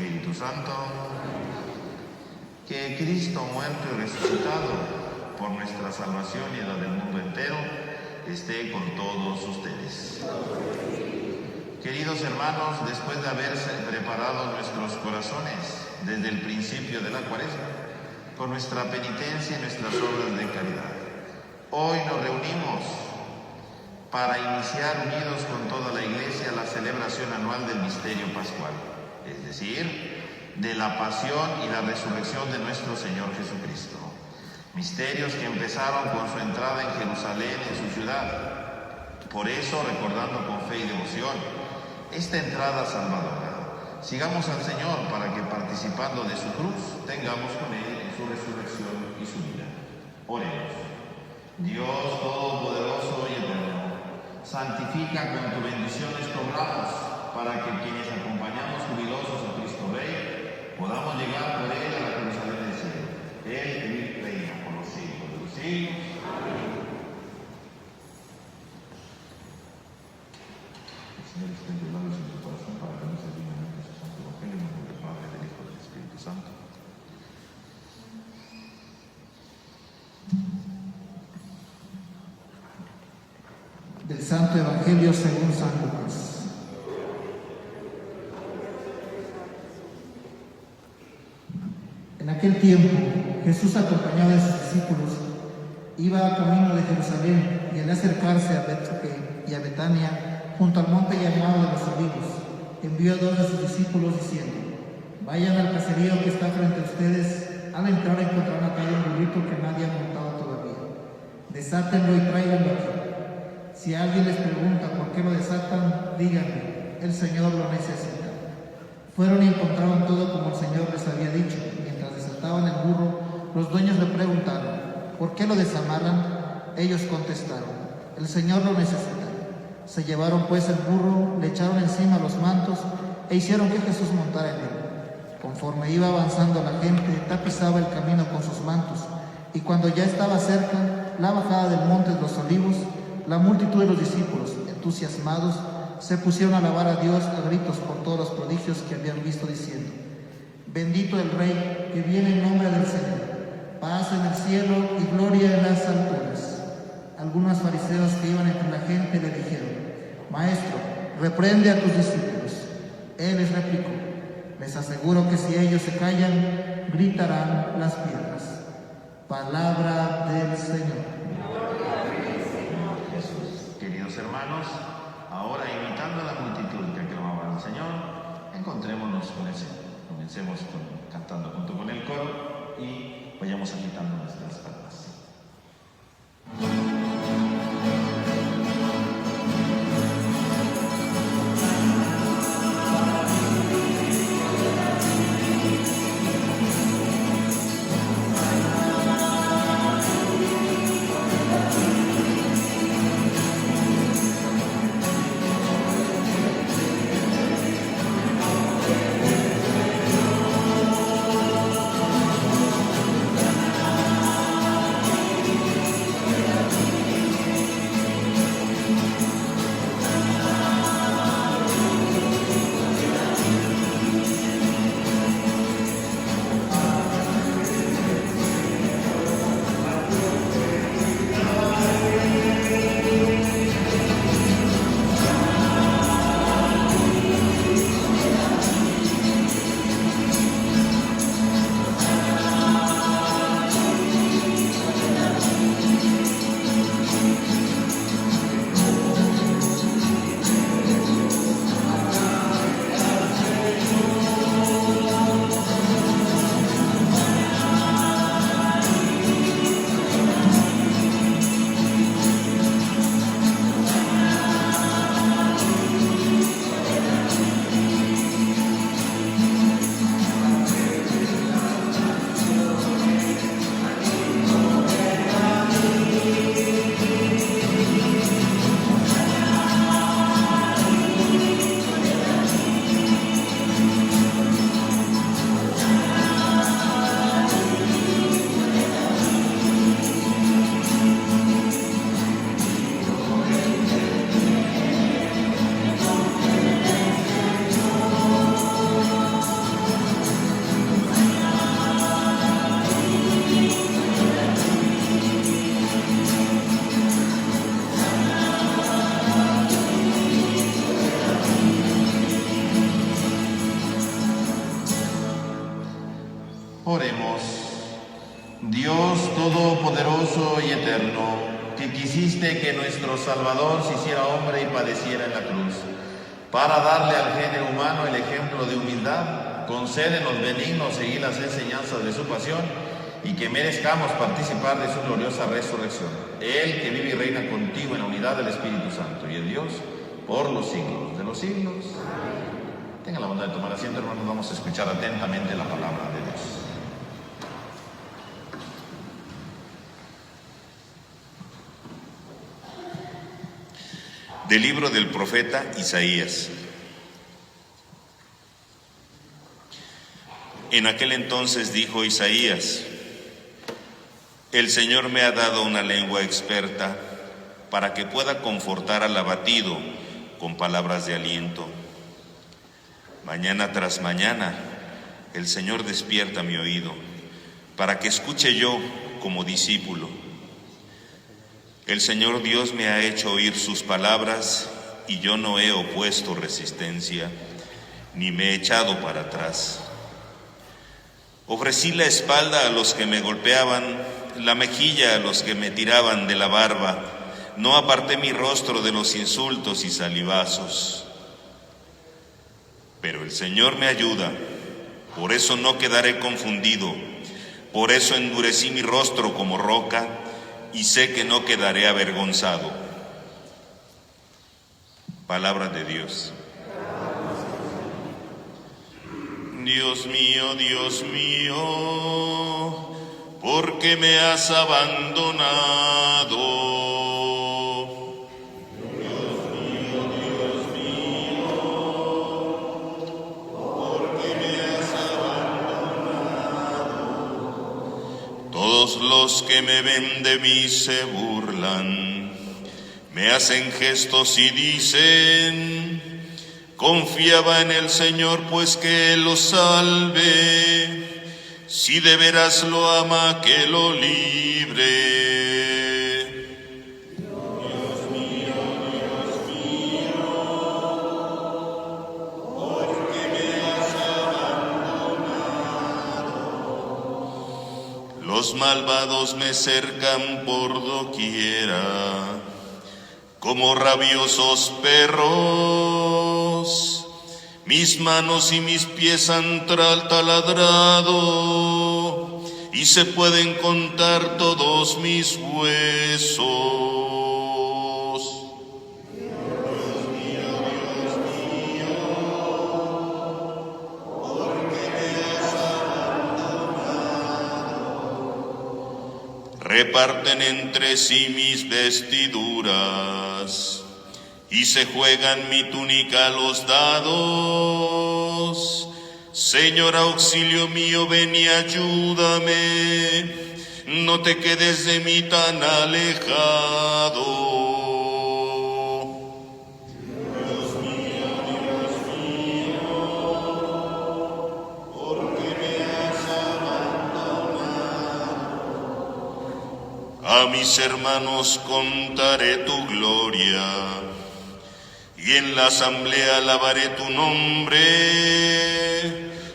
Espíritu Santo. Que Cristo muerto y resucitado por nuestra salvación y la del mundo entero esté con todos ustedes. Queridos hermanos, después de haberse preparado nuestros corazones desde el principio de la Cuaresma, con nuestra penitencia y nuestras obras de caridad, hoy nos reunimos para iniciar unidos con toda la Iglesia la celebración anual del misterio pascual, es decir, de la pasión y la resurrección de nuestro Señor Jesucristo. Misterios que empezaron con su entrada en Jerusalén, en su ciudad. Por eso, recordando con fe y devoción esta entrada salvadora, sigamos al Señor para que, participando de su cruz, tengamos con Él en su resurrección y su vida. Oremos. Dios Todopoderoso y Eterno, santifica con tu bendición estos ramos, para que quienes acompañamos jubilosos a Cristo Rey, podamos llegar por Él a la Jerusalén del cielo. Él vive y reina por los siglos de los siglos. Amén. El Señor esté en tus labios y en tu corazón para que no se dignamente su santo evangelio, en nombre del Padre, del Hijo y del Espíritu Santo. Del Santo Evangelio según San Lucas. En aquel tiempo, Jesús, acompañado de sus discípulos, iba camino de Jerusalén, y al acercarse a Betfagé y a Betania, junto al monte llamado de los Olivos, envió a 2 de sus discípulos diciendo: vayan al caserío que está frente a ustedes. Al entrar encontrarán acá un burrito que nadie ha montado todavía. Desátenlo y tráiganlo aquí. Si alguien les pregunta por qué lo desatan, díganle: el Señor lo necesita. Fueron y encontraron todo como el Señor les había dicho. Mientras desataban el burro, los dueños le preguntaron: ¿por qué lo desamarran? Ellos contestaron: el Señor lo necesita. Se llevaron pues el burro, le echaron encima los mantos e hicieron que Jesús montara en él. Conforme iba avanzando la gente, tapizaba el camino con sus mantos, y cuando ya estaba cerca la bajada del monte de los Olivos, la multitud de los discípulos, entusiasmados, se pusieron a alabar a Dios a gritos por todos los prodigios que habían visto, diciendo: bendito el Rey que viene en nombre del Señor, paz en el cielo y gloria en las alturas. Algunos fariseos que iban entre la gente le dijeron: Maestro, reprende a tus discípulos. Él les replicó: les aseguro que si ellos se callan, gritarán las piedras. Palabra del Señor. Queridos hermanos, ahora imitando a la multitud que aclamaba al Señor, encontrémonos con el Señor. Comencemos cantando junto con el coro y vayamos agitando nuestras palmas. Oremos. Dios Todopoderoso y Eterno, que quisiste que nuestro Salvador se hiciera hombre y padeciera en la cruz, para darle al género humano el ejemplo de humildad, concédenos benignos seguir las enseñanzas de su pasión y que merezcamos participar de su gloriosa resurrección. Él que vive y reina contigo en la unidad del Espíritu Santo y es Dios por los siglos de los siglos. Tengan la bondad de tomar asiento, hermanos. Vamos a escuchar atentamente la palabra de Dios. Del libro del profeta Isaías. En aquel entonces dijo Isaías: el Señor me ha dado una lengua experta para que pueda confortar al abatido con palabras de aliento. Mañana tras mañana el Señor despierta mi oído para que escuche yo como discípulo. El Señor Dios me ha hecho oír sus palabras y yo no he opuesto resistencia, ni me he echado para atrás. Ofrecí la espalda a los que me golpeaban, la mejilla a los que me tiraban de la barba. No aparté mi rostro de los insultos y salivazos. Pero el Señor me ayuda, por eso no quedaré confundido. Por eso endurecí mi rostro como roca y sé que no quedaré avergonzado. Palabra de Dios. Dios mío, ¿por qué me has abandonado? Dios mío, ¿por qué me has abandonado? Todos los que me ven de mí se burlan, me hacen gestos y dicen: confiaba en el Señor, pues que Él lo salve. Si de veras lo ama, que lo libre. Dios mío, ¿por qué me has abandonado? Los malvados me cercan por doquiera, como rabiosos perros. Mis manos y mis pies han taladrado, y se pueden contar todos mis huesos. Dios mío, ¿por qué me has abandonado? Reparten entre sí mis vestiduras y se juegan mi túnica a los dados. Señor, auxilio mío, ven y ayúdame. No te quedes de mí tan alejado. Dios mío, ¿por qué me has abandonado? A mis hermanos contaré tu gloria, y en la asamblea alabaré tu nombre.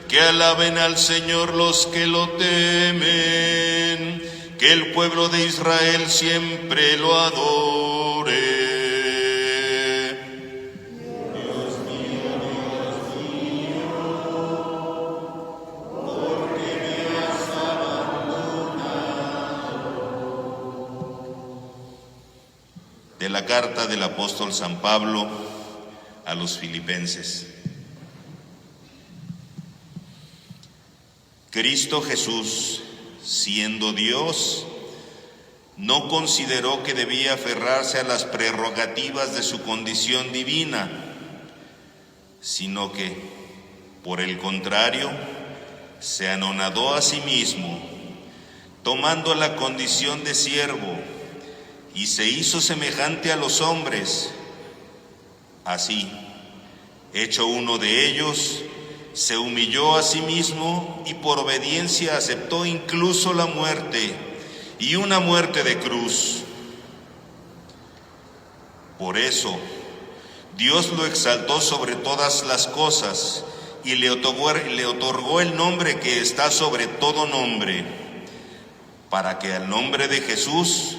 Que alaben al Señor los que lo temen, que el pueblo de Israel siempre lo adore. Dios mío, ¿por qué me has abandonado? De la carta del apóstol San Pablo a los filipenses. Cristo Jesús, siendo Dios, no consideró que debía aferrarse a las prerrogativas de su condición divina, sino que, por el contrario, se anonadó a sí mismo, tomando la condición de siervo, y se hizo semejante a los hombres. Así, hecho uno de ellos, se humilló a sí mismo y por obediencia aceptó incluso la muerte, y una muerte de cruz. Por eso, Dios lo exaltó sobre todas las cosas y le otorgó el nombre que está sobre todo nombre, para que al nombre de Jesús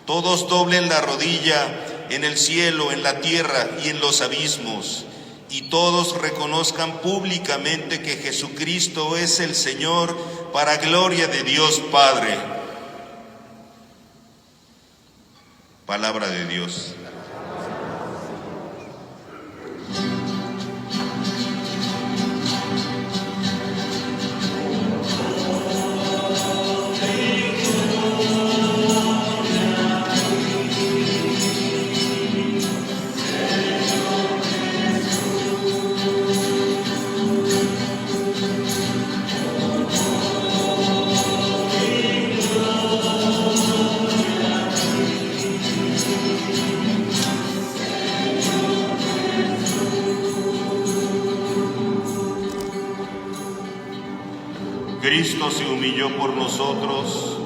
todos doblen la rodilla en el cielo, en la tierra y en los abismos, y todos reconozcan públicamente que Jesucristo es el Señor, para gloria de Dios Padre. Palabra de Dios. Cristo se humilló por nosotros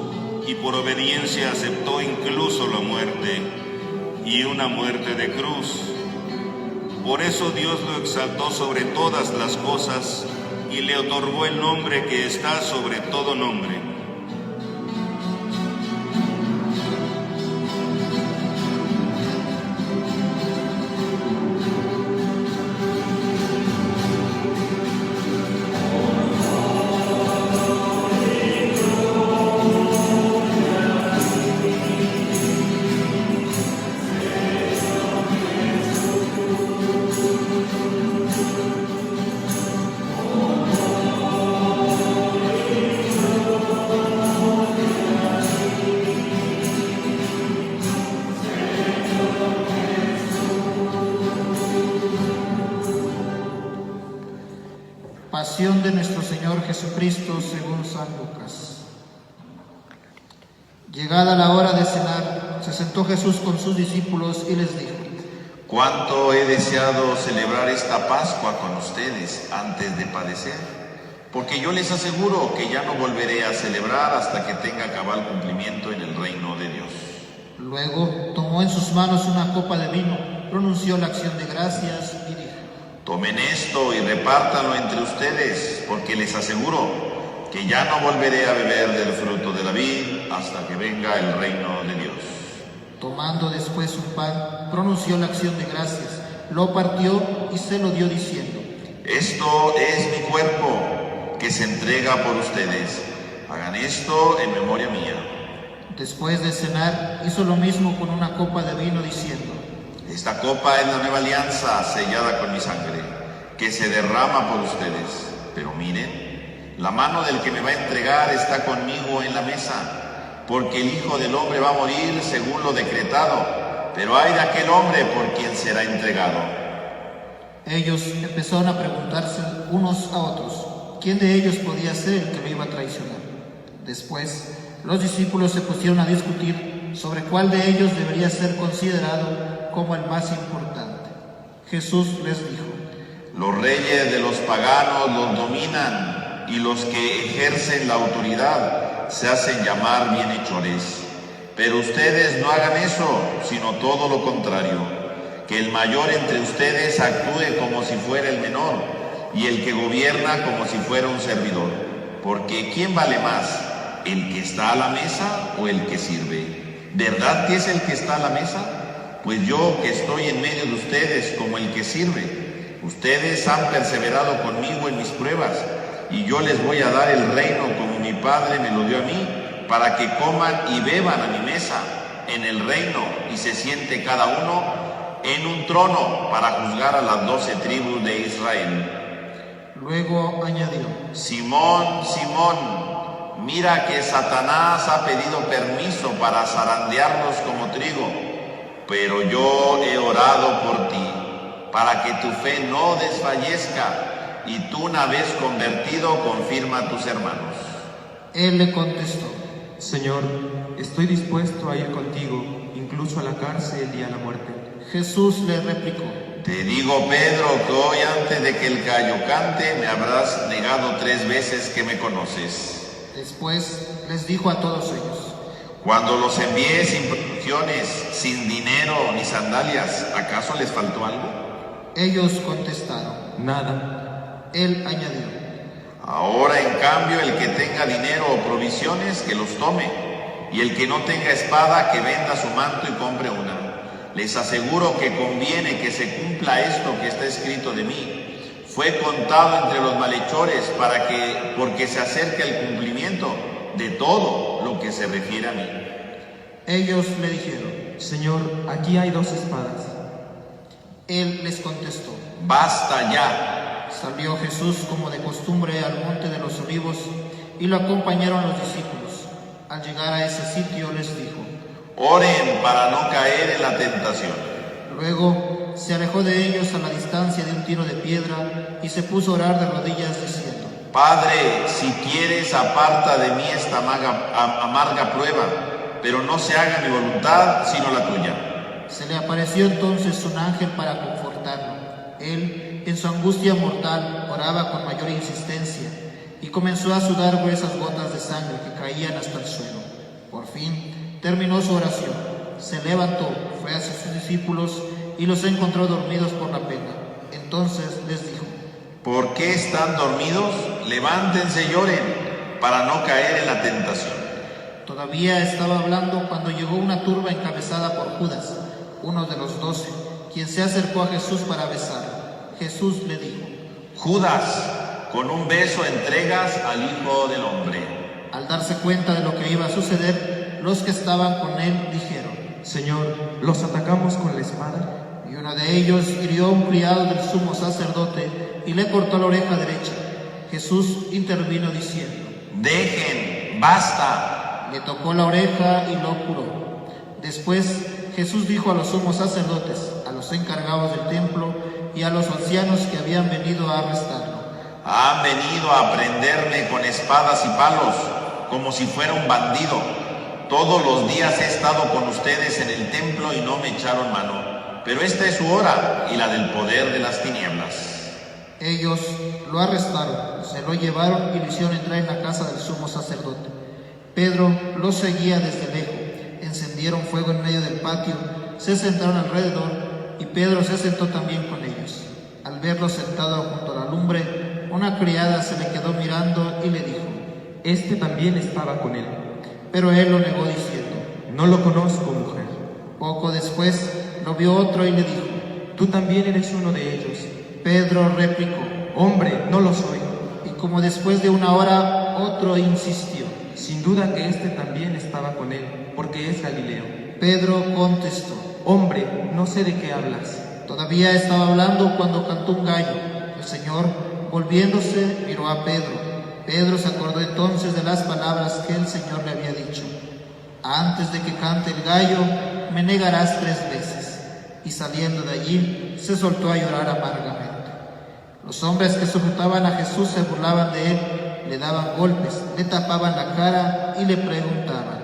y por obediencia aceptó incluso la muerte, y una muerte de cruz. Por eso Dios lo exaltó sobre todas las cosas y le otorgó el nombre que está sobre todo nombre. Pasión de nuestro Señor Jesucristo según San Lucas. Llegada la hora de cenar, se sentó Jesús con sus discípulos y les dijo: Cuánto he deseado celebrar esta Pascua con ustedes antes de padecer, porque yo les aseguro que ya no volveré a celebrar hasta que tenga cabal cumplimiento en el reino de Dios. Luego tomó en sus manos una copa de vino, pronunció la acción de gracias y dijo: Tomen esto y repártanlo entre ustedes, porque les aseguro que ya no volveré a beber del fruto de la vid hasta que venga el reino de Dios. Tomando después un pan, pronunció la acción de gracias, lo partió y se lo dio diciendo: Esto es mi cuerpo, que se entrega por ustedes. Hagan esto en memoria mía. Después de cenar, hizo lo mismo con una copa de vino, diciendo: Esta copa es la nueva alianza sellada con mi sangre, que se derrama por ustedes. Pero miren, la mano del que me va a entregar está conmigo en la mesa, porque el Hijo del Hombre va a morir según lo decretado, pero ay de aquel hombre por quien será entregado. Ellos empezaron a preguntarse unos a otros quién de ellos podía ser el que lo iba a traicionar. Después, los discípulos se pusieron a discutir sobre cuál de ellos debería ser considerado como el más importante. Jesús les dijo: Los reyes de los paganos los dominan, y los que ejercen la autoridad se hacen llamar bienhechores. Pero ustedes no hagan eso, sino todo lo contrario. Que el mayor entre ustedes actúe como si fuera el menor, y el que gobierna como si fuera un servidor. Porque ¿quién vale más, el que está a la mesa o el que sirve? ¿Verdad que es el que está a la mesa? Pues yo, que estoy en medio de ustedes como el que sirve. Ustedes han perseverado conmigo en mis pruebas, y yo les voy a dar el reino como mi Padre me lo dio a mí, para que coman y beban a mi mesa en el reino, y se siente cada uno en un trono para juzgar a las 12 tribus de Israel. Luego añadió: Simón, Simón, mira que Satanás ha pedido permiso para zarandearlos como trigo, pero yo he orado por ti, para que tu fe no desfallezca, y tú, una vez convertido, confirma a tus hermanos. Él le contestó: Señor, estoy dispuesto a ir contigo, incluso a la cárcel y a la muerte. Jesús le replicó: Te digo, Pedro, que hoy antes de que el gallo cante me habrás negado 3 veces que me conoces. Después les dijo a todos ellos: Cuando los envié sin provisiones, sin dinero ni sandalias, ¿acaso les faltó algo? Ellos contestaron: Nada. Él añadió: Ahora, en cambio, el que tenga dinero o provisiones, que los tome, y el que no tenga espada, que venda su manto y compre una. Les aseguro que conviene que se cumpla esto que está escrito de mí. Fue contado entre los malhechores porque se acerca el cumplimiento de todo lo que se refiere a mí. Ellos le dijeron: Señor, aquí hay 2 espadas. Él les contestó: Basta ya. Salió Jesús como de costumbre al monte de los Olivos y lo acompañaron los discípulos. Al llegar a ese sitio les dijo: Oren para no caer en la tentación. Luego se alejó de ellos a la distancia de un tiro de piedra y se puso a orar de rodillas diciendo: Padre, si quieres, aparta de mí esta amarga prueba, pero no se haga mi voluntad sino la tuya. Se le apareció entonces un ángel para confortarlo. Él, en su angustia mortal, oraba con mayor insistencia y comenzó a sudar gruesas gotas de sangre que caían hasta el suelo. Por fin terminó su oración, se levantó, fue hacia sus discípulos y los encontró dormidos por la pena. Entonces les dijo: ¿Por qué están dormidos? Levántense y oren para no caer en la tentación. Todavía estaba hablando cuando llegó una turba encabezada por Judas, uno de los 12, quien se acercó a Jesús para besarlo. Jesús le dijo: Judas, con un beso entregas al Hijo del Hombre. Al darse cuenta de lo que iba a suceder, los que estaban con él dijeron: Señor, ¿los atacamos con la espada? Y uno de ellos hirió a un criado del sumo sacerdote y le cortó la oreja derecha. Jesús intervino diciendo: Dejen, basta. Le tocó la oreja y lo curó. Después Jesús dijo a los sumos sacerdotes, a los encargados del templo y a los ancianos que habían venido a arrestarlo: Han venido a prenderme con espadas y palos, como si fuera un bandido. Todos los días he estado con ustedes en el templo y no me echaron mano. Pero esta es su hora y la del poder de las tinieblas. Ellos lo arrestaron, se lo llevaron y lo hicieron entrar en la casa del sumo sacerdote. Pedro lo seguía desde lejos. Encendieron fuego en medio del patio, se sentaron alrededor y Pedro se sentó también con ellos. Al verlo sentado junto a la lumbre, una criada se le quedó mirando y le dijo: Este también estaba con él. Pero él lo negó diciendo: No lo conozco, mujer. Poco después lo vio otro y le dijo: Tú también eres uno de ellos. Pedro replicó: Hombre, no lo soy. Y como después de una hora, otro insistió: Sin duda que este también estaba con él, porque es Galileo. Pedro contestó: Hombre, no sé de qué hablas. Todavía estaba hablando cuando cantó un gallo. El Señor, volviéndose, miró a Pedro. Pedro se acordó entonces de las palabras que el Señor le había dicho: Antes de que cante el gallo, me negarás 3 veces. Y saliendo de allí, se soltó a llorar amargamente. Los hombres que sujetaban a Jesús se burlaban de él, le daban golpes, le tapaban la cara y le preguntaban: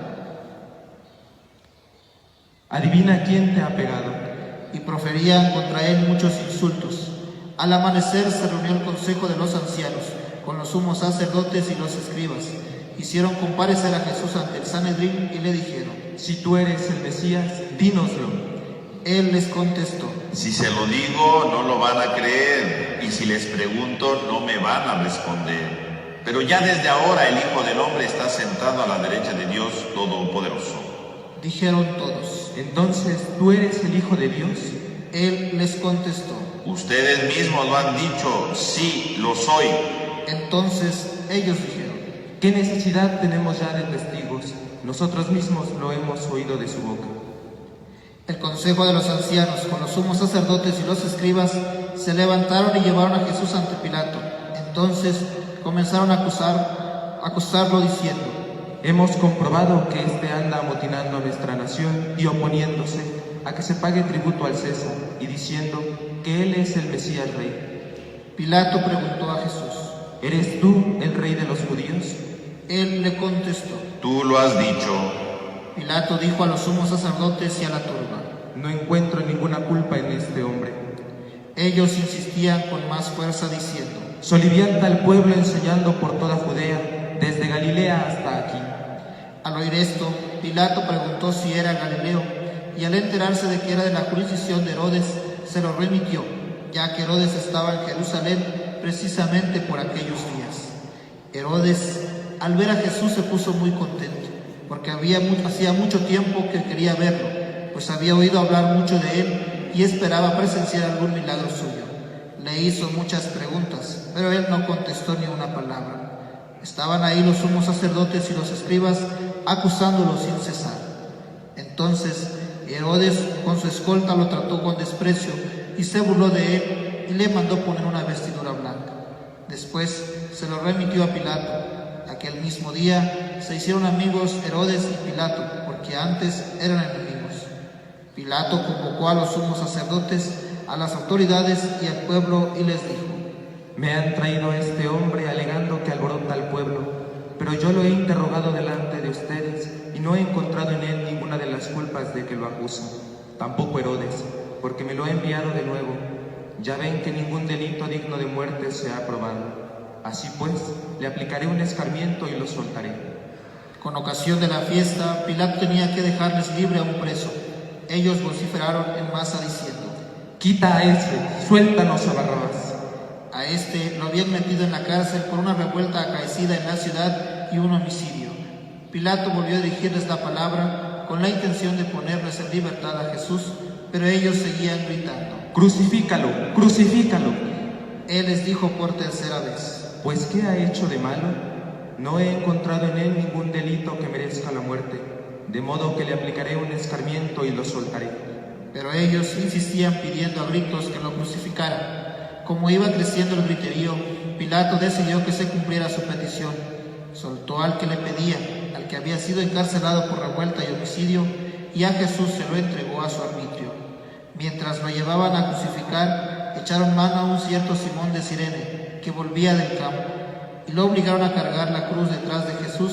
Adivina quién te ha pegado. Y proferían contra él muchos insultos. Al amanecer se reunió el consejo de los ancianos, con los sumos sacerdotes y los escribas. Hicieron comparecer a Jesús ante el Sanedrín y le dijeron: Si tú eres el Mesías, dínoslo. Él les contestó: Si se lo digo, no lo van a creer, y si les pregunto, no me van a responder. Pero ya desde ahora el Hijo del Hombre está sentado a la derecha de Dios Todopoderoso. Dijeron todos: Entonces, ¿tú eres el Hijo de Dios? Él les contestó: Ustedes mismos lo han dicho, sí, lo soy. Entonces ellos dijeron: ¿Qué necesidad tenemos ya de testigos? Nosotros mismos lo hemos oído de su boca. El consejo de los ancianos, con los sumos sacerdotes y los escribas, se levantaron y llevaron a Jesús ante Pilato. Entonces comenzaron a acusarlo diciendo: Hemos comprobado que éste anda amotinando a nuestra nación y oponiéndose a que se pague tributo al César y diciendo que él es el Mesías Rey. Pilato preguntó a Jesús: ¿Eres tú el Rey de los judíos? Él le contestó: Tú lo has dicho. Pilato dijo a los sumos sacerdotes y a la turba: No encuentro ninguna culpa en este hombre. Ellos insistían con más fuerza diciendo: Solivianta al pueblo enseñando por toda Judea, desde Galilea hasta aquí. Al oír esto, Pilato preguntó si era Galileo, y al enterarse de que era de la jurisdicción de Herodes, se lo remitió, ya que Herodes estaba en Jerusalén precisamente por aquellos días. Herodes, al ver a Jesús, se puso muy contento, porque hacía mucho tiempo que quería verlo, pues había oído hablar mucho de él y esperaba presenciar algún milagro suyo. Le hizo muchas preguntas, pero él no contestó ni una palabra. Estaban ahí los sumos sacerdotes y los escribas acusándolo sin cesar. Entonces Herodes con su escolta lo trató con desprecio y se burló de él y le mandó poner una vestidura blanca. Después se lo remitió a Pilato. Aquel mismo día se hicieron amigos Herodes y Pilato, porque antes eran enemigos. Pilato convocó a los sumos sacerdotes, a las autoridades y al pueblo y les dijo: Me han traído a este hombre alegando que alborota al pueblo, pero yo lo he interrogado delante de ustedes y no he encontrado en él ninguna de las culpas de que lo acusan. Tampoco Herodes, porque me lo ha enviado de nuevo. Ya ven que ningún delito digno de muerte se ha probado. Así pues, le aplicaré un escarmiento y lo soltaré. Con ocasión de la fiesta, Pilato tenía que dejarles libre a un preso. Ellos vociferaron en masa diciendo: Quita a ese, suéltanos a Barrabás. A este lo habían metido en la cárcel por una revuelta acaecida en la ciudad y un homicidio. Pilato volvió a dirigirles la palabra con la intención de ponerles en libertad a Jesús, pero ellos seguían gritando: Crucifícalo, crucifícalo. Él les dijo por tercera vez: Pues ¿qué ha hecho de malo? No he encontrado en él ningún delito que merezca la muerte, de modo que le aplicaré un escarmiento y lo soltaré. Pero ellos insistían pidiendo a gritos que lo crucificaran. Como iba creciendo el griterío, Pilato decidió que se cumpliera su petición. Soltó al que le pedía, al que había sido encarcelado por revuelta y homicidio, y a Jesús se lo entregó a su arbitrio. Mientras lo llevaban a crucificar, echaron mano a un cierto Simón de Cirene, que volvía del campo, y lo obligaron a cargar la cruz detrás de Jesús.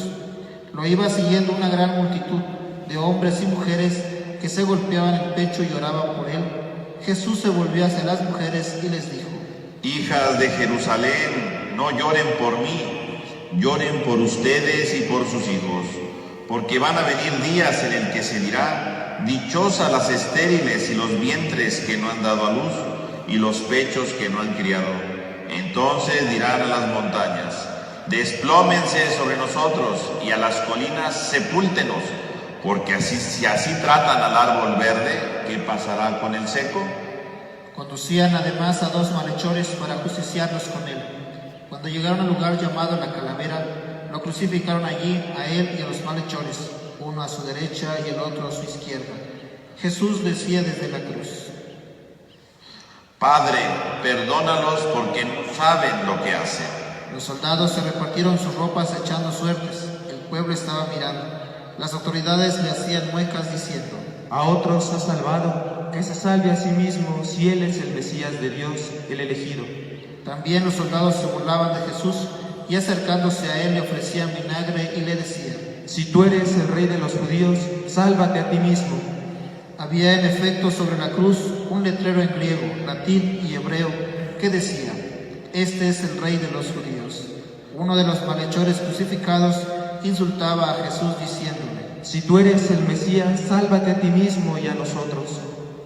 Lo iba siguiendo una gran multitud de hombres y mujeres que se golpeaban el pecho y lloraban por él. Jesús se volvió hacia las mujeres y les dijo: Hijas de Jerusalén, no lloren por mí, lloren por ustedes y por sus hijos, porque van a venir días en el que se dirá: dichosas las estériles y los vientres que no han dado a luz, y los pechos que no han criado. Entonces dirán a las montañas: desplómense sobre nosotros, y a las colinas: sepúltenos, porque si así tratan al árbol verde, ¿qué pasará con el seco? Conducían además a 2 malhechores para justiciarlos con él. Cuando llegaron al lugar llamado La Calavera, lo crucificaron allí a él y a los malhechores, uno a su derecha y el otro a su izquierda. Jesús decía desde la cruz: Padre, perdónalos porque no saben lo que hacen. Los soldados se repartieron sus ropas echando suertes. El pueblo estaba mirando. Las autoridades le hacían muecas diciendo: A otros ha salvado, que se salve a sí mismo si él es el Mesías de Dios, el elegido. También los soldados se burlaban de Jesús y acercándose a él le ofrecían vinagre y le decían: Si tú eres el rey de los judíos, sálvate a ti mismo. Había en efecto sobre la cruz un letrero en griego, latín y hebreo que decía: Este es el rey de los judíos. Uno de los malhechores crucificados insultaba a Jesús diciéndole: Si tú eres el Mesías, sálvate a ti mismo y a nosotros.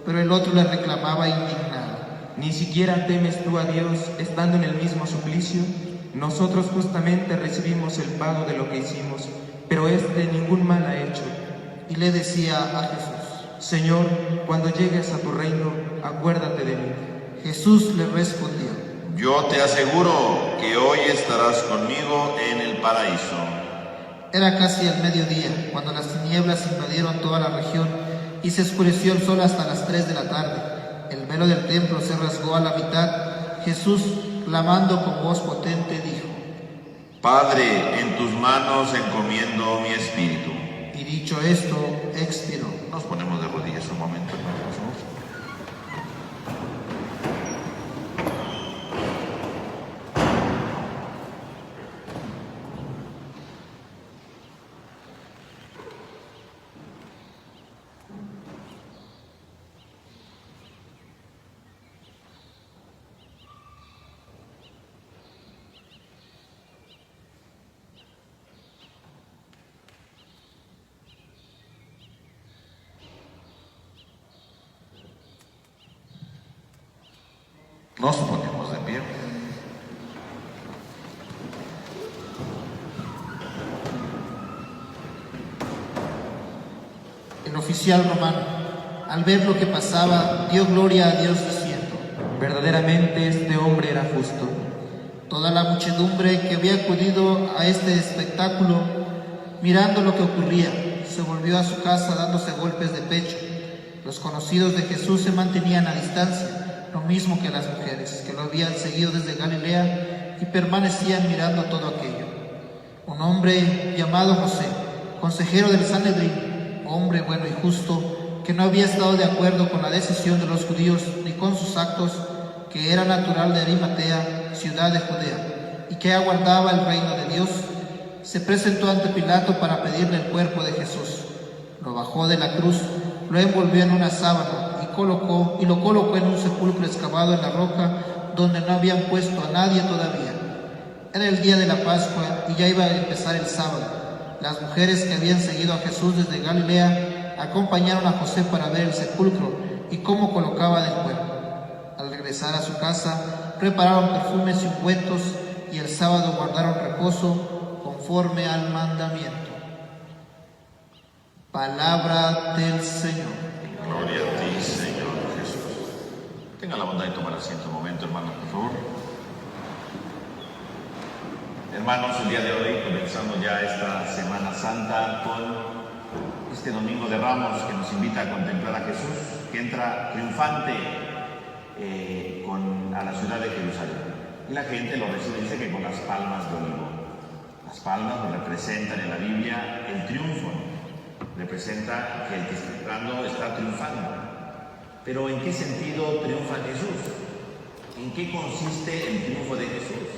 Pero el otro le reclamaba indignado: ¿Ni siquiera temes tú a Dios estando en el mismo suplicio? Nosotros justamente recibimos el pago de lo que hicimos, pero este ningún mal ha hecho. Y le decía a Jesús: Señor, cuando llegues a tu reino, acuérdate de mí. Jesús le respondió: Yo te aseguro que hoy estarás conmigo en el paraíso. Era casi el mediodía, cuando las tinieblas invadieron toda la región y se oscureció el sol hasta las 3 de la tarde. El velo del templo se rasgó a la mitad. Jesús, clamando con voz potente, dijo: Padre, en tus manos encomiendo mi espíritu. Y dicho esto, expiró. Nos ponemos de rodillas un momento, hermanos. Nos ponemos de pie. oficial romano, al ver lo que pasaba, dio gloria a Dios diciendo: verdaderamente este hombre era justo. Toda la muchedumbre que había acudido a este espectáculo, mirando lo que ocurría, se volvió a su casa dándose golpes de pecho. Los conocidos de Jesús se mantenían a distancia, lo mismo que las mujeres, que lo habían seguido desde Galilea y permanecían mirando todo aquello. Un hombre llamado José, consejero del Sanedrín, hombre bueno y justo, que no había estado de acuerdo con la decisión de los judíos ni con sus actos, que era natural de Arimatea, ciudad de Judea, y que aguardaba el reino de Dios, se presentó ante Pilato para pedirle el cuerpo de Jesús. Lo bajó de la cruz, lo envolvió en una sábana y lo colocó en un sepulcro excavado en la roca, donde no habían puesto a nadie todavía. Era el día de la Pascua y ya iba a empezar el sábado. Las mujeres que habían seguido a Jesús desde Galilea acompañaron a José para ver el sepulcro y cómo colocaban el cuerpo. Al regresar a su casa, prepararon perfumes y ungüentos, y el sábado guardaron reposo conforme al mandamiento. Palabra del Señor. Gloria a ti, Señor Jesús. Tenga la bondad de tomar asiento un momento, hermanos, por favor. Hermanos, el día de hoy, comenzando ya esta Semana Santa con este Domingo de Ramos que nos invita a contemplar a Jesús, que entra triunfante a la ciudad de Jerusalén. Y la gente lo recibe, dice que con las palmas de olivo. Las palmas lo representan en la Biblia el triunfo. Representa que el que está entrando está triunfando. Pero ¿en qué sentido triunfa Jesús? ¿En qué consiste el triunfo de Jesús?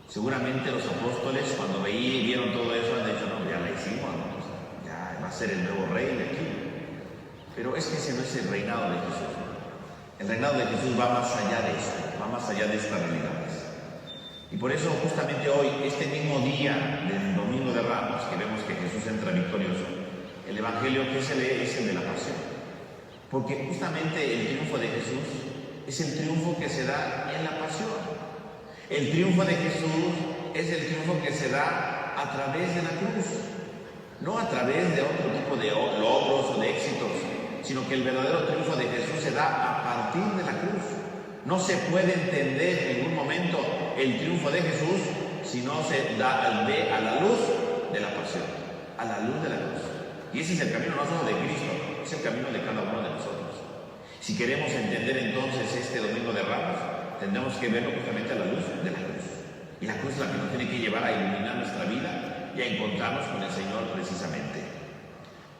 Seguramente los apóstoles, cuando vieron todo eso, han dicho: no, ya la hicimos, ¿no? Ya va a ser el nuevo rey de aquí. Pero es que ese no es el reinado de Jesús. El reinado de Jesús va más allá de eso, va más allá de estas realidades. Y por eso justamente hoy, este mismo día del Domingo de Ramos, que vemos que Jesús entra victorioso, el Evangelio que se lee es el de la pasión. Porque justamente el triunfo de Jesús es el triunfo que se da en la pasión. El triunfo de Jesús es el triunfo que se da a través de la cruz, no a través de otro tipo de logros o de éxitos, sino que el verdadero triunfo de Jesús se da a partir de la cruz. No se puede entender en ningún momento el triunfo de Jesús si no se ve a la luz de la pasión, a la luz de la cruz. Y ese es el camino no solo de Cristo, es el camino de cada uno de nosotros. Si queremos entender entonces este Domingo de Ramos, tendremos que verlo justamente a la luz de la cruz. Y la cruz es la que nos tiene que llevar a iluminar nuestra vida y a encontrarnos con el Señor precisamente.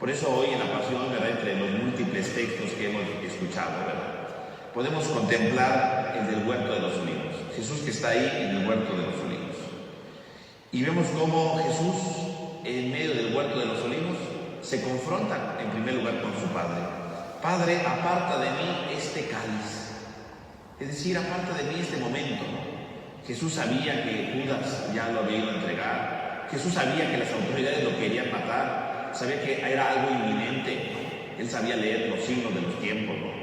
Por eso hoy en la pasión, ¿verdad?, entre los múltiples textos que hemos escuchado, ¿verdad?, podemos contemplar el del huerto de los olivos. Jesús que está ahí en el huerto de los olivos. Y vemos cómo Jesús, en medio del huerto de los olivos, se confronta en primer lugar con su Padre. Padre, aparta de mí este cáliz. Es decir, aparta de mí este momento, ¿no? Jesús sabía que Judas ya lo había ido a entregar. Jesús sabía que las autoridades lo querían matar. Sabía que era algo inminente. Él sabía leer los signos de los tiempos, ¿no?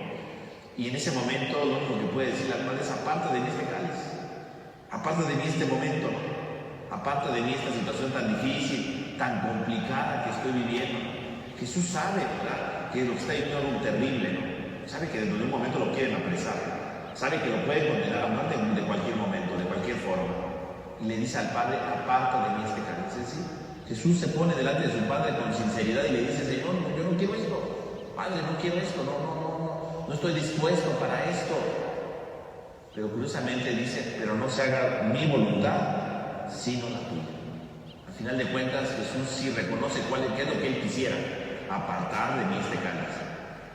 Y en ese momento lo único que puede decir la madre es: aparta de mí este cáliz, aparta de mí este momento, ¿no? Aparta de mí esta situación tan difícil, tan complicada que estoy viviendo. Jesús sabe, ¿verdad?, que lo que está viviendo es algo terrible, ¿no? Sabe que desde un momento lo quieren apresar, sabe que lo pueden condenar a muerte de cualquier momento, de cualquier forma. Y le dice al Padre: aparta de mí este cáliz. Es decir, Jesús se pone delante de su Padre con sinceridad y le dice: Señor, yo no quiero esto. Padre, no quiero esto, no estoy dispuesto para esto. Pero curiosamente dice: pero no se haga mi voluntad, sino la tuya. Al final de cuentas, Jesús sí reconoce qué es lo que Él quisiera: apartar de mí este cáliz.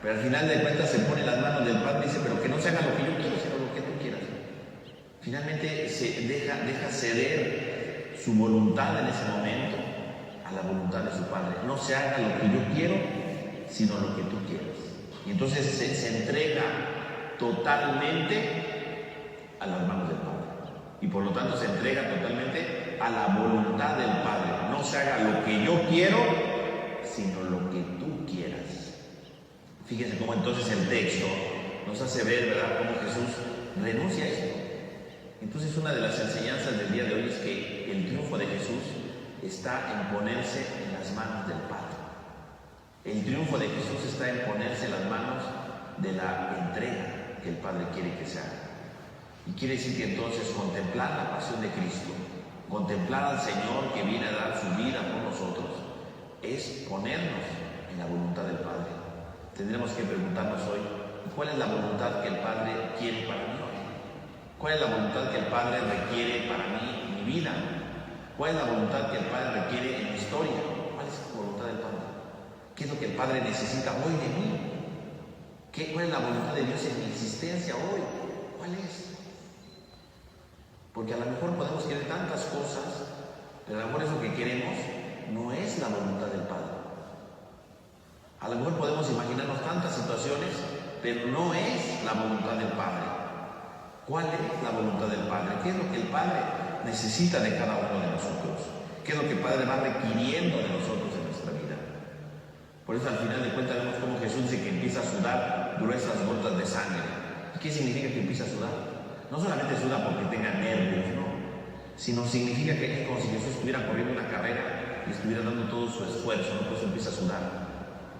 Pero al final de cuentas se pone en las manos del Padre y dice: pero que no se haga lo que yo quiero, sino lo que tú quieras. Finalmente se deja ceder su voluntad en ese momento a la voluntad de su Padre. No se haga lo que yo quiero, sino lo que tú quieras. Y entonces se entrega totalmente a las manos del Padre. Y por lo tanto se entrega totalmente a la voluntad del Padre. No se haga lo que yo quiero, sino lo que tú quieras. Fíjense cómo entonces el texto nos hace ver, ¿verdad?, cómo Jesús renuncia a esto. Entonces una de las enseñanzas del día de hoy es que el triunfo de Jesús está en ponerse en las manos del Padre. El triunfo de Jesús está en ponerse en las manos de la entrega que el Padre quiere que se haga. Y quiere decir que entonces contemplar la pasión de Cristo, contemplar al Señor que viene a dar su vida por nosotros, es ponernos en la voluntad del Padre. Tendremos que preguntarnos hoy, ¿cuál es la voluntad que el Padre quiere para mí hoy? ¿Cuál es la voluntad que el Padre requiere para mí en mi vida? ¿Cuál es la voluntad que el Padre requiere en mi historia? ¿Cuál es la voluntad del Padre? ¿Qué es lo que el Padre necesita hoy de mí? ¿Cuál es la voluntad de Dios en mi existencia hoy? ¿Cuál es? Porque a lo mejor podemos querer tantas cosas, pero a lo mejor eso que queremos no es la voluntad del Padre. A lo mejor podemos imaginarnos tantas situaciones, pero no es la voluntad del Padre. ¿Cuál es la voluntad del Padre? ¿Qué es lo que el Padre necesita de cada uno de nosotros? ¿Qué es lo que el Padre va requiriendo de nosotros en nuestra vida? Por eso al final de cuentas vemos cómo Jesús dice que empieza a sudar gruesas gotas de sangre. ¿Y qué significa que empieza a sudar? No solamente suda porque tenga nervios, no, sino significa que es como si Jesús estuviera corriendo una carrera y estuviera dando todo su esfuerzo, ¿no? Por eso empieza a sudar.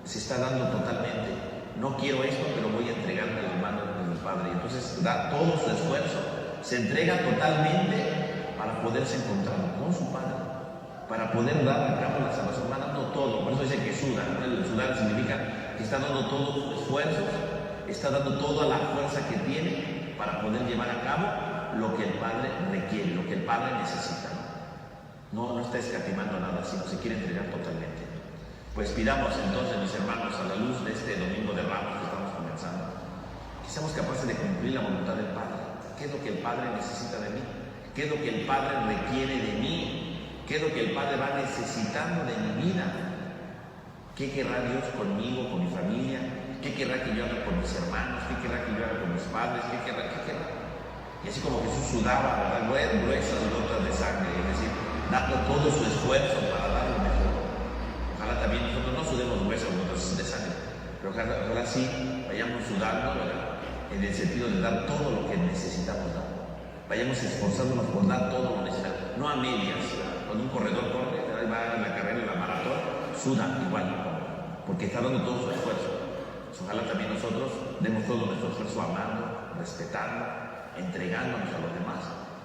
Se está dando totalmente. No quiero esto, pero voy a entregarme a las manos del Padre. Entonces da todo su esfuerzo, se entrega totalmente para poderse encontrar con su Padre, para poder dar a cabo la salvación. Va dando todo. Por eso dice que suda, ¿no? El sudar significa que está dando todos sus esfuerzos, está dando toda la fuerza que tiene para poder llevar a cabo lo que el Padre requiere, lo que el Padre necesita. No está escatimando nada, sino se quiere entregar totalmente. Pues pidamos entonces, mis hermanos, a la luz de este Domingo de Ramos que estamos comenzando, que seamos capaces de cumplir la voluntad del Padre. ¿Qué es lo que el Padre necesita de mí? ¿Qué es lo que el Padre requiere de mí? ¿Qué es lo que el Padre va necesitando de mi vida? ¿Qué querrá Dios conmigo, con mi familia? ¿Qué querrá que yo haga con mis hermanos? ¿Qué querrá que yo haga con mis padres? ¿Qué querrá? Y así como Jesús sudaba, ¿verdad? Gruesas gotas de sangre, es decir, dando todo su esfuerzo para dar lo mejor. Ojalá también nosotros no sudemos gruesas gotas de sangre, pero ojalá sí vayamos sudando, ¿verdad? En el sentido de dar todo lo que necesitamos dar. Vayamos esforzándonos por dar todo lo necesario, no a medias. Cuando un corredor corre, va en la carrera, en la maratón, suda igual, porque está dando todo su esfuerzo. Ojalá también nosotros demos todo nuestro esfuerzo amando, respetando, entregándonos a los demás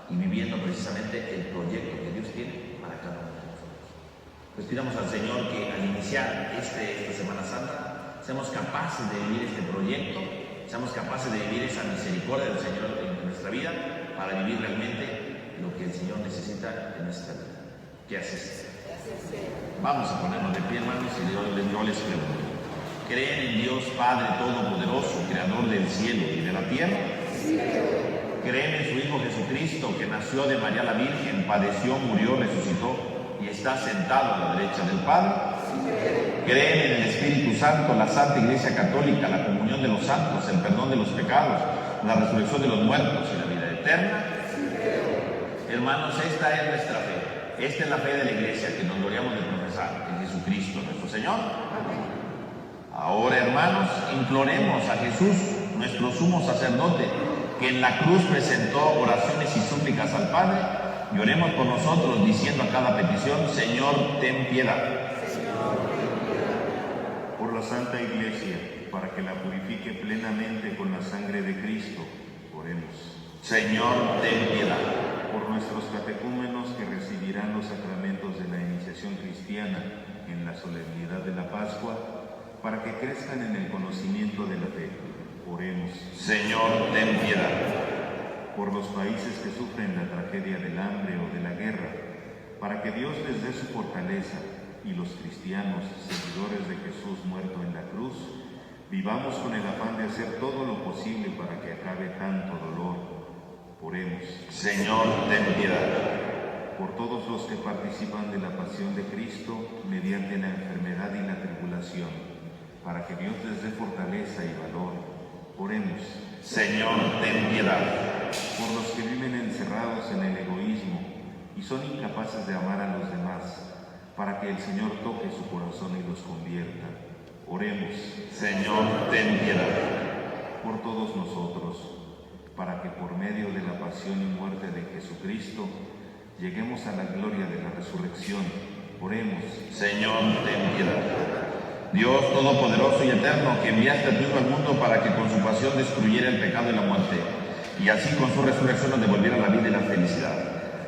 y viviendo precisamente el proyecto que Dios tiene para cada uno de nosotros. Pues pidamos al Señor que al iniciar esta Semana Santa seamos capaces de vivir este proyecto, seamos capaces de vivir esa misericordia del Señor en nuestra vida para vivir realmente lo que el Señor necesita en nuestra vida. ¿Qué haces? Vamos a ponernos de pie, hermanos, y yo les pregunto. ¿Creen en Dios Padre Todopoderoso, Creador del cielo y de la tierra? Sí. ¿Creen en su Hijo Jesucristo, que nació de María la Virgen, padeció, murió, resucitó y está sentado a la derecha del Padre? Sí. ¿Creen en el Espíritu Santo, la Santa Iglesia Católica, la comunión de los santos, el perdón de los pecados, la resurrección de los muertos y la vida eterna? Sí. Hermanos, esta es nuestra fe. Esta es la fe de la Iglesia que nos gloriamos de profesar en Jesucristo nuestro Señor. Amén. Ahora, hermanos, imploremos a Jesús, nuestro sumo sacerdote, que en la cruz presentó oraciones y súplicas al Padre, y oremos por nosotros diciendo a cada petición: Señor, ten piedad. Señor, ten piedad. Por la Santa Iglesia, para que la purifique plenamente con la sangre de Cristo, oremos. Señor, ten piedad. Por nuestros catecúmenos que recibirán los sacramentos de la iniciación cristiana en la solemnidad de la Pascua, para que crezcan en el conocimiento de la fe, oremos. Señor, ten piedad. Por los países que sufren la tragedia del hambre o de la guerra, para que Dios les dé su fortaleza y los cristianos, seguidores de Jesús muerto en la cruz, vivamos con el afán de hacer todo lo posible para que acabe tanto dolor. Oremos. Señor, ten piedad. Por todos los que participan de la pasión de Cristo mediante la enfermedad y la tribulación, para que Dios les dé fortaleza y valor, oremos. Señor, ten piedad. Por los que viven encerrados en el egoísmo y son incapaces de amar a los demás, para que el Señor toque su corazón y los convierta, oremos. Señor, ten piedad. Por todos nosotros, para que por medio de la pasión y muerte de Jesucristo lleguemos a la gloria de la resurrección, oremos. Señor, ten piedad. Dios Todopoderoso y Eterno, que enviaste a tu Hijo al mundo para que con su pasión destruyera el pecado y la muerte, y así con su resurrección nos devolviera la vida y la felicidad.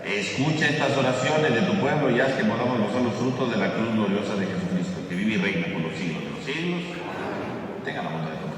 Escucha estas oraciones de tu pueblo y haz que podamos gozar los frutos de la cruz gloriosa de Jesucristo, que vive y reina por los siglos de los siglos. Tenga la bondad de tomar.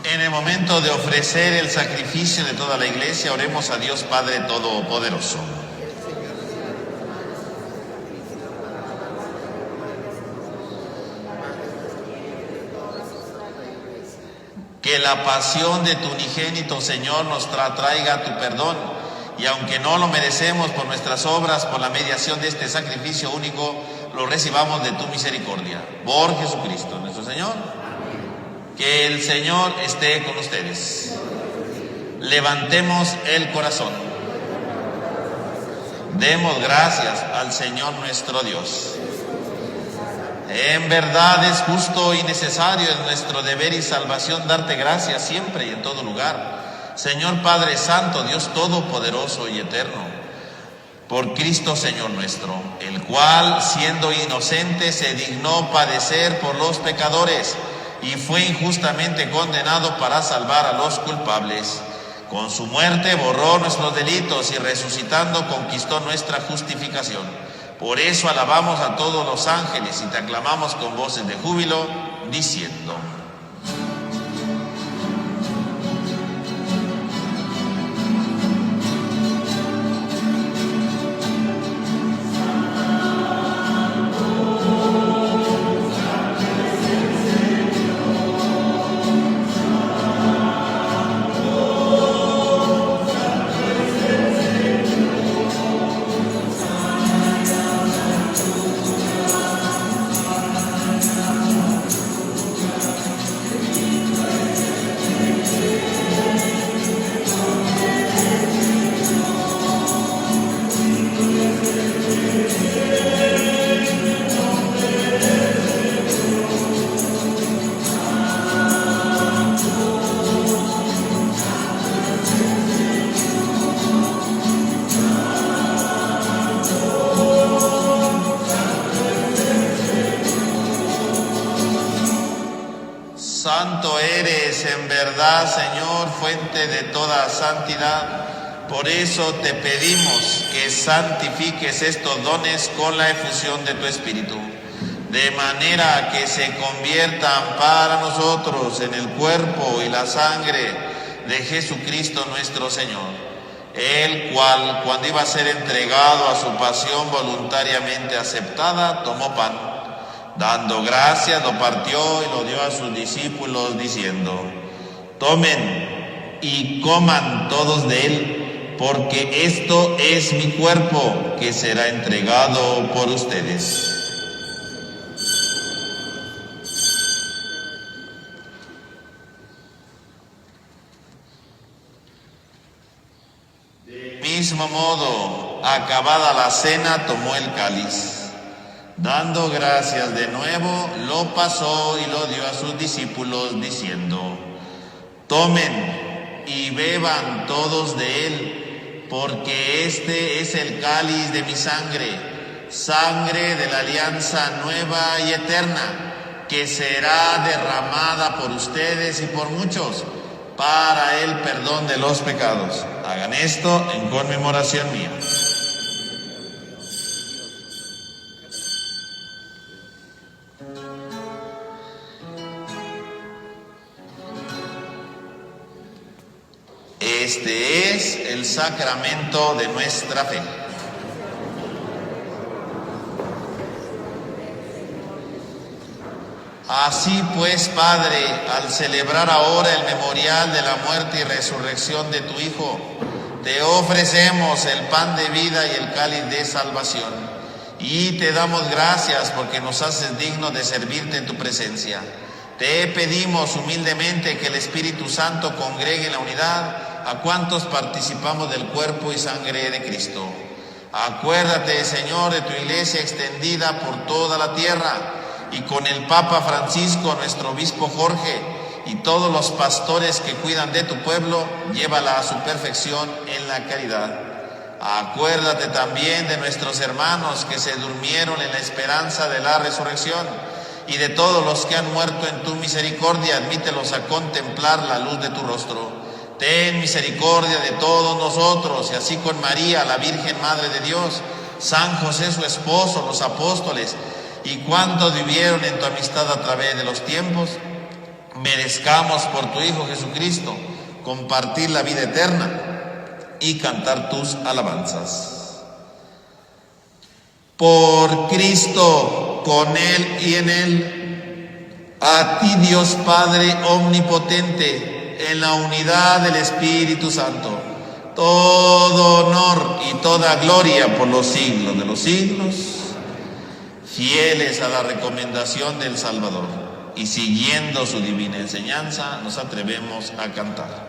En el momento de ofrecer el sacrificio de toda la iglesia, oremos a Dios Padre Todopoderoso. Que la pasión de tu unigénito Señor nos traiga tu perdón, y aunque no lo merecemos por nuestras obras, por la mediación de este sacrificio único, lo recibamos de tu misericordia. Por Jesucristo nuestro Señor. Que el Señor esté con ustedes. Levantemos el corazón. Demos gracias al Señor nuestro Dios. En verdad es justo y necesario, en nuestro deber y salvación, darte gracias siempre y en todo lugar, Señor Padre Santo, Dios Todopoderoso y Eterno, por Cristo Señor nuestro, el cual, siendo inocente, se dignó padecer por los pecadores y fue injustamente condenado para salvar a los culpables. Con su muerte borró nuestros delitos y resucitando conquistó nuestra justificación. Por eso alabamos a todos los ángeles y te aclamamos con voces de júbilo, diciendo: Santo eres en verdad, Señor, fuente de toda santidad. Por eso te pedimos que santifiques estos dones con la efusión de tu Espíritu, de manera que se conviertan para nosotros en el cuerpo y la sangre de Jesucristo nuestro Señor, el cual, cuando iba a ser entregado a su pasión voluntariamente aceptada, tomó pan. Dando gracias, lo partió y lo dio a sus discípulos, diciendo: tomen y coman todos de él, porque esto es mi cuerpo, que será entregado por ustedes. mismo modo, acabada la cena, tomó el cáliz. Dando gracias de nuevo, lo pasó y lo dio a sus discípulos, diciendo: tomen y beban todos de él, porque este es el cáliz de mi sangre, sangre de la alianza nueva y eterna, que será derramada por ustedes y por muchos, para el perdón de los pecados. Hagan esto en conmemoración mía. Este es el sacramento de nuestra fe. Así pues, Padre, al celebrar ahora el memorial de la muerte y resurrección de tu Hijo, te ofrecemos el pan de vida y el cáliz de salvación, y te damos gracias porque nos haces dignos de servirte en tu presencia. Te pedimos humildemente que el Espíritu Santo congregue en la unidad a cuantos participamos del cuerpo y sangre de Cristo. Acuérdate, Señor, de tu iglesia extendida por toda la tierra, y con el Papa Francisco, nuestro obispo Jorge, y todos los pastores que cuidan de tu pueblo, llévala a su perfección en la caridad. Acuérdate también de nuestros hermanos que se durmieron en la esperanza de la resurrección, y de todos los que han muerto en tu misericordia, admítelos a contemplar la luz de tu rostro. Ten misericordia de todos nosotros, y así con María, la Virgen Madre de Dios, San José su esposo, los apóstoles, y cuantos vivieron en tu amistad a través de los tiempos, merezcamos por tu Hijo Jesucristo compartir la vida eterna y cantar tus alabanzas. Por Cristo, con Él y en Él, a ti Dios Padre omnipotente, en la unidad del Espíritu Santo, todo honor y toda gloria por los siglos de los siglos. Fieles a la recomendación del Salvador y siguiendo su divina enseñanza, nos atrevemos a cantar.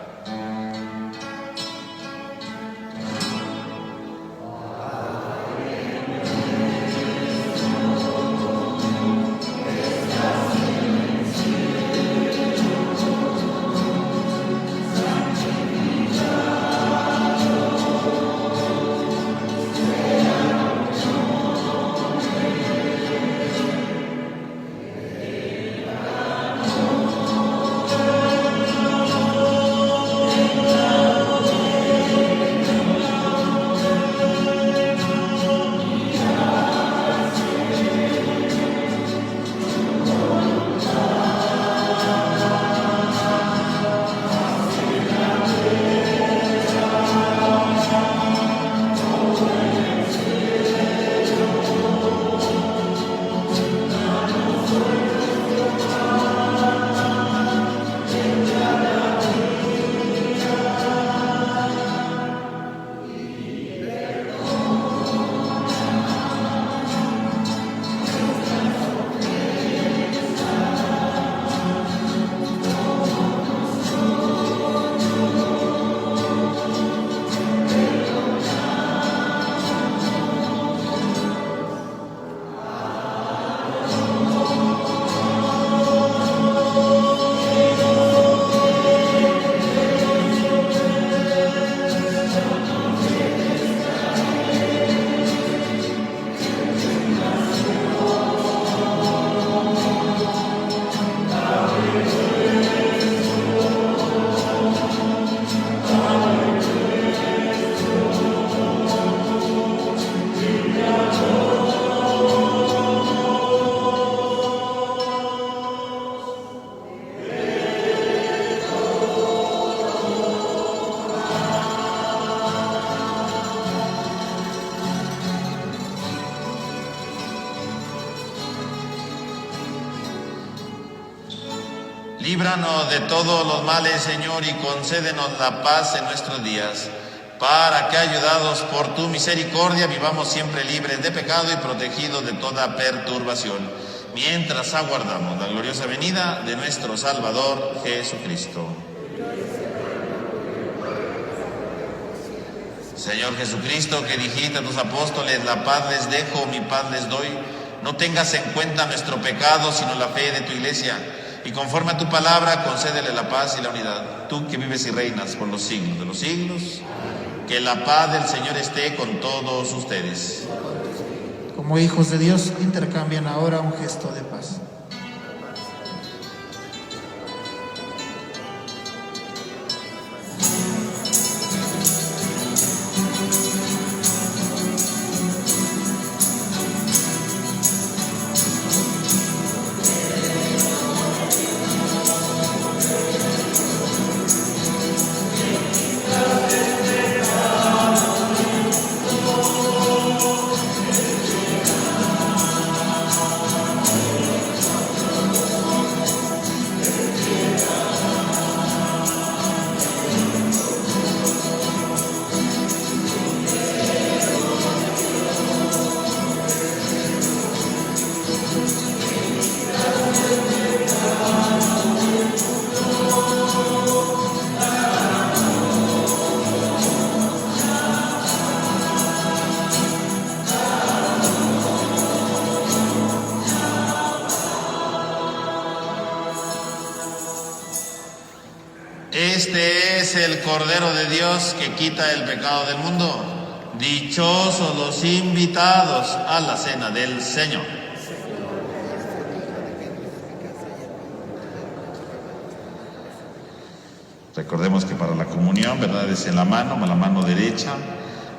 Líbranos de todos los males, Señor, y concédenos la paz en nuestros días, para que, ayudados por tu misericordia, vivamos siempre libres de pecado y protegidos de toda perturbación, mientras aguardamos la gloriosa venida de nuestro Salvador Jesucristo. Señor Jesucristo, que dijiste a tus apóstoles, la paz les dejo, mi paz les doy, no tengas en cuenta nuestro pecado, sino la fe de tu iglesia, y conforme a tu palabra, concédele la paz y la unidad. Tú que vives y reinas por los siglos de los siglos, que la paz del Señor esté con todos ustedes. Como hijos de Dios, intercambian ahora un gesto de paz. Este es el Cordero de Dios que quita el pecado del mundo. Dichosos los invitados a la cena del Señor. Recordemos que para la comunión, ¿verdad? Es en la mano derecha,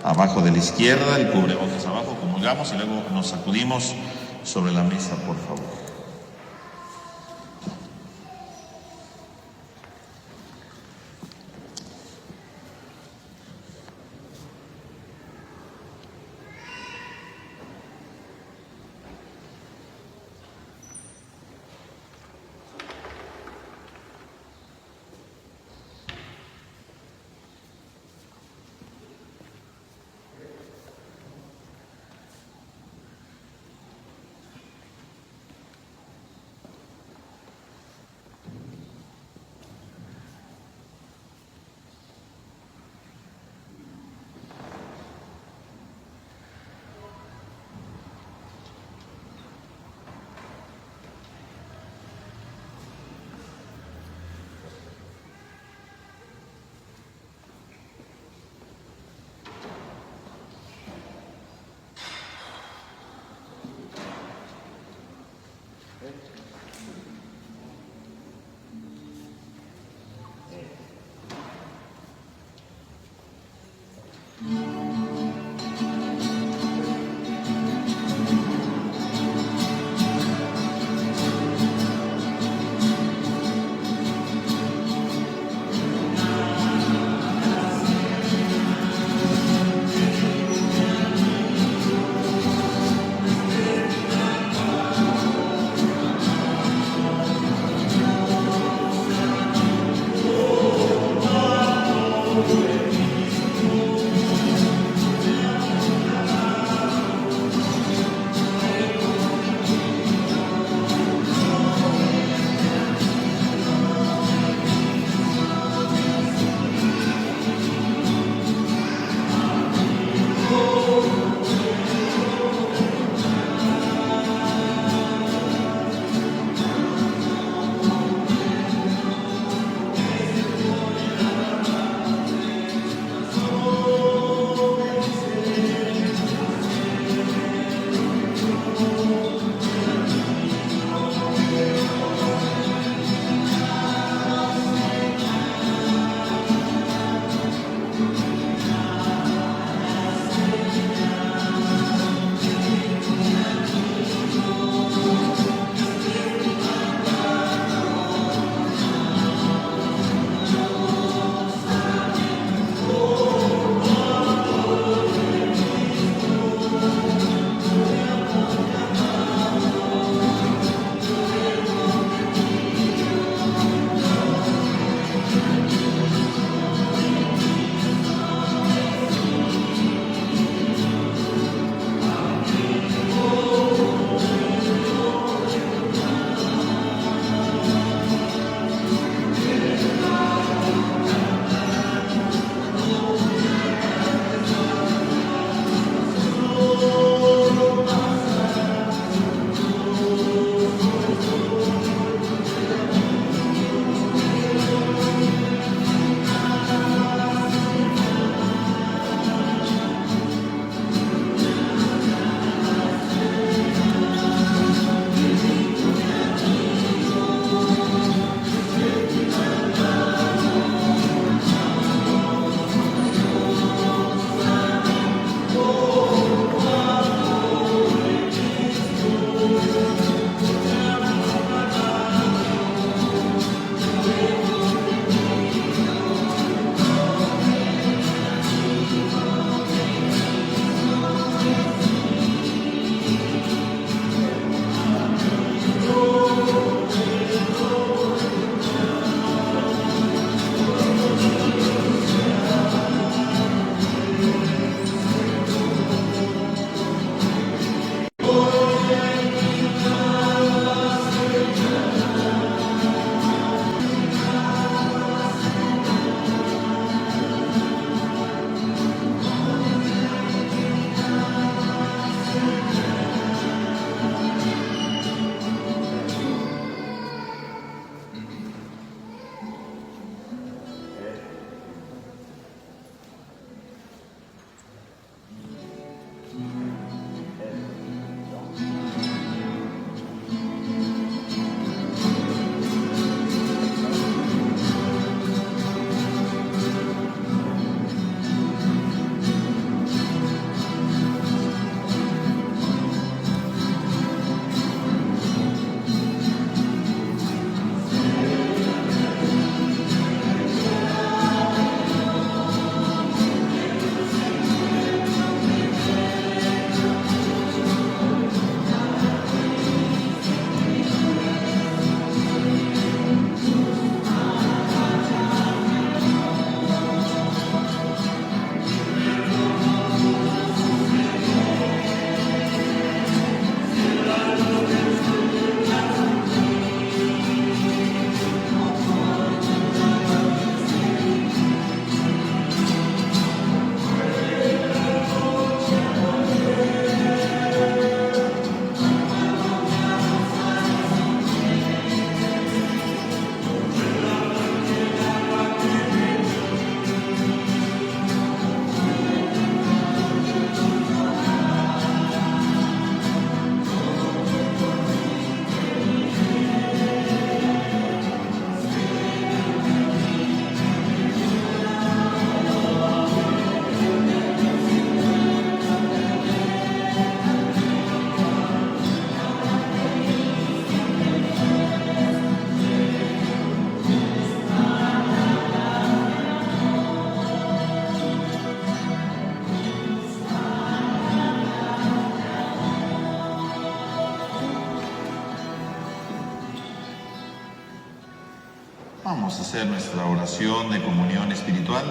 abajo de la izquierda, el cubrebocas abajo, comulgamos y luego nos sacudimos sobre la mesa, por favor. Vamos a hacer nuestra oración de comunión espiritual.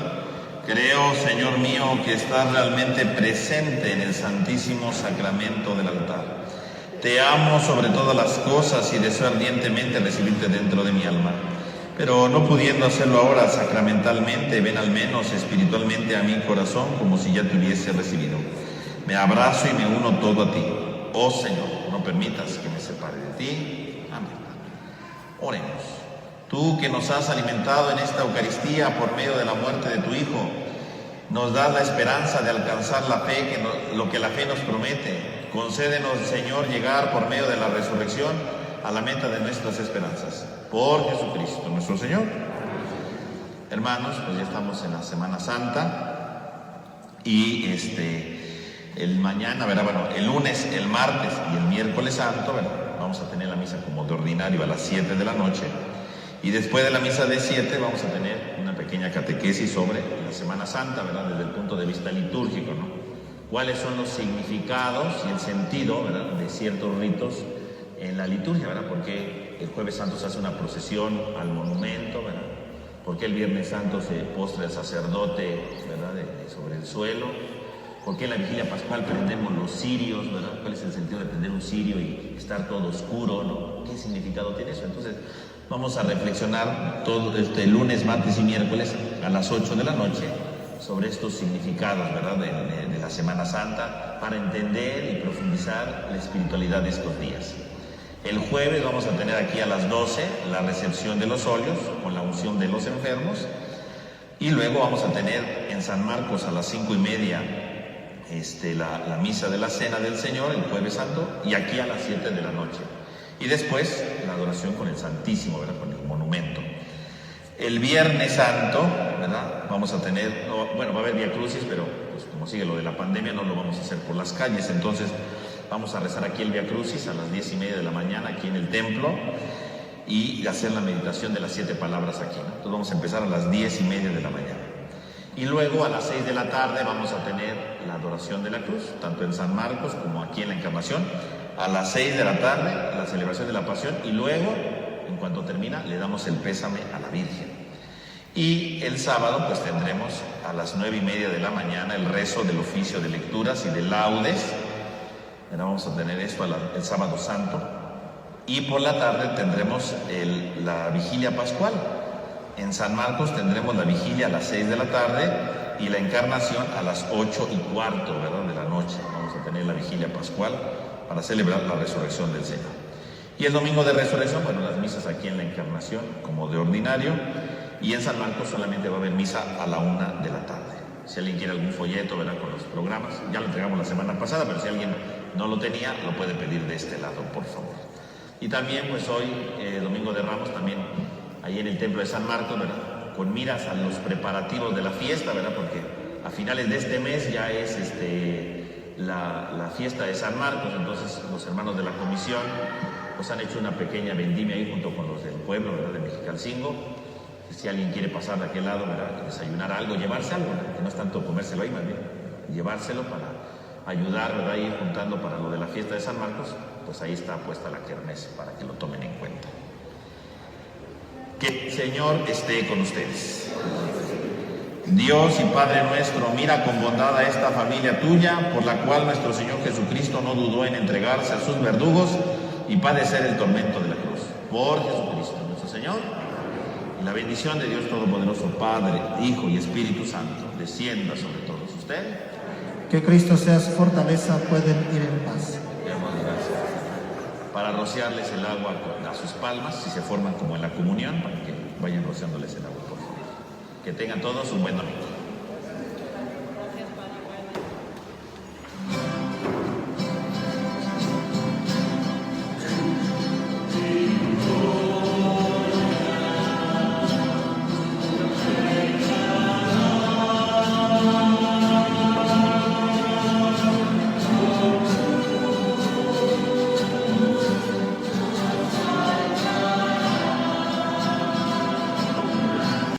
Creo, Señor mío, que estás realmente presente en el Santísimo Sacramento del altar. Te amo sobre todas las cosas y deseo ardientemente recibirte dentro de mi alma. Pero no pudiendo hacerlo ahora sacramentalmente, ven al menos espiritualmente a mi corazón como si ya te hubiese recibido. Me abrazo y me uno todo a ti. Oh Señor, no permitas que me separe de ti. Amén. Oremos. Tú que nos has alimentado en esta Eucaristía por medio de la muerte de tu Hijo, nos das la esperanza de alcanzar la fe, lo que la fe nos promete. Concédenos, Señor, llegar por medio de la resurrección a la meta de nuestras esperanzas. Por Jesucristo nuestro Señor. Hermanos, pues ya estamos en la Semana Santa y el mañana, ¿verdad? Bueno, el lunes, el martes y el miércoles santo, ¿verdad? Vamos a tener la misa como de ordinario a las 7 de la noche. Y después de la misa de 7 vamos a tener una pequeña catequesis sobre la Semana Santa, ¿verdad? Desde el punto de vista litúrgico, ¿no? Cuáles son los significados y el sentido, ¿verdad?, de ciertos ritos en la liturgia, ¿verdad? Porque el Jueves Santo se hace una procesión al monumento, ¿verdad? Porque el Viernes Santo se postra el sacerdote, ¿verdad?, sobre el suelo. Porque en la Vigilia Pascual prendemos los cirios, ¿verdad? ¿Cuál es el sentido de prender un cirio y estar todo oscuro, ¿no? ¿Qué significado tiene eso? Entonces, vamos a reflexionar todo este lunes, martes y miércoles a las 8 de la noche sobre estos significados, ¿verdad?, de la Semana Santa, para entender y profundizar la espiritualidad de estos días. El jueves vamos a tener aquí a las 12 la recepción de los óleos con la unción de los enfermos, y luego vamos a tener en San Marcos a las 5:30 la misa de la Cena del Señor, el Jueves Santo, y aquí a las 7 de la noche. Y después la adoración con el Santísimo, ¿verdad?, con el monumento. El Viernes Santo, ¿verdad?, vamos a tener, bueno, va a haber Vía Crucis, pero pues como sigue lo de la pandemia no lo vamos a hacer por las calles, entonces vamos a rezar aquí el Vía Crucis a las 10:30 de la mañana aquí en el templo y hacer la meditación de las 7 palabras aquí, ¿no? Entonces vamos a empezar a las 10:30 de la mañana. Y luego a las 6 de la tarde vamos a tener la adoración de la cruz, tanto en San Marcos como aquí en la Encarnación. A las 6 de la tarde la celebración de la Pasión, y luego, en cuanto termina, le damos el pésame a la Virgen. Y el sábado pues tendremos a las 9:30 de la mañana el rezo del oficio de lecturas y de laudes. Ahora vamos a tener esto el sábado santo. Y por la tarde tendremos la vigilia pascual. En San Marcos tendremos la vigilia a las 6 de la tarde y la encarnación a las 8:15, ¿verdad?, de la noche. Vamos a tener la vigilia pascual para celebrar la resurrección del Señor. Y el domingo de resurrección, bueno, las misas aquí en la Encarnación como de ordinario, y en San Marcos solamente va a haber misa a la 1 de la tarde. Si alguien quiere algún folleto, ¿verdad?, con los programas, ya lo entregamos la semana pasada, pero si alguien no lo tenía, lo puede pedir de este lado, por favor. Y también, pues hoy, Domingo de Ramos, también ahí en el templo de San Marcos, ¿verdad?, con miras a los preparativos de la fiesta, ¿verdad?, porque a finales de este mes ya es la fiesta de San Marcos. Entonces los hermanos de la comisión pues han hecho una pequeña vendimia ahí junto con los del pueblo, ¿verdad?, de Mexicalcingo. Si alguien quiere pasar de aquel lado, ¿verdad?, desayunar algo, llevarse algo, ¿verdad?, que no es tanto comérselo ahí, más bien llevárselo para ayudar, ¿verdad?, y ir juntando para lo de la fiesta de San Marcos, pues ahí está puesta la kermés para que lo tomen en cuenta. Que el Señor esté con ustedes. Dios y Padre nuestro, mira con bondad a esta familia tuya, por la cual nuestro Señor Jesucristo no dudó en entregarse a sus verdugos y padecer el tormento de la cruz. Por Jesucristo nuestro Señor. Y la bendición de Dios Todopoderoso, Padre, Hijo y Espíritu Santo, descienda sobre todos ustedes. Que Cristo sea su fortaleza, pueden ir en paz. Demos gracias. Para rociarles el agua a sus palmas, si se forman como en la comunión, para que vayan rociándoles el agua, por favor. Que tengan todos un buen domingo.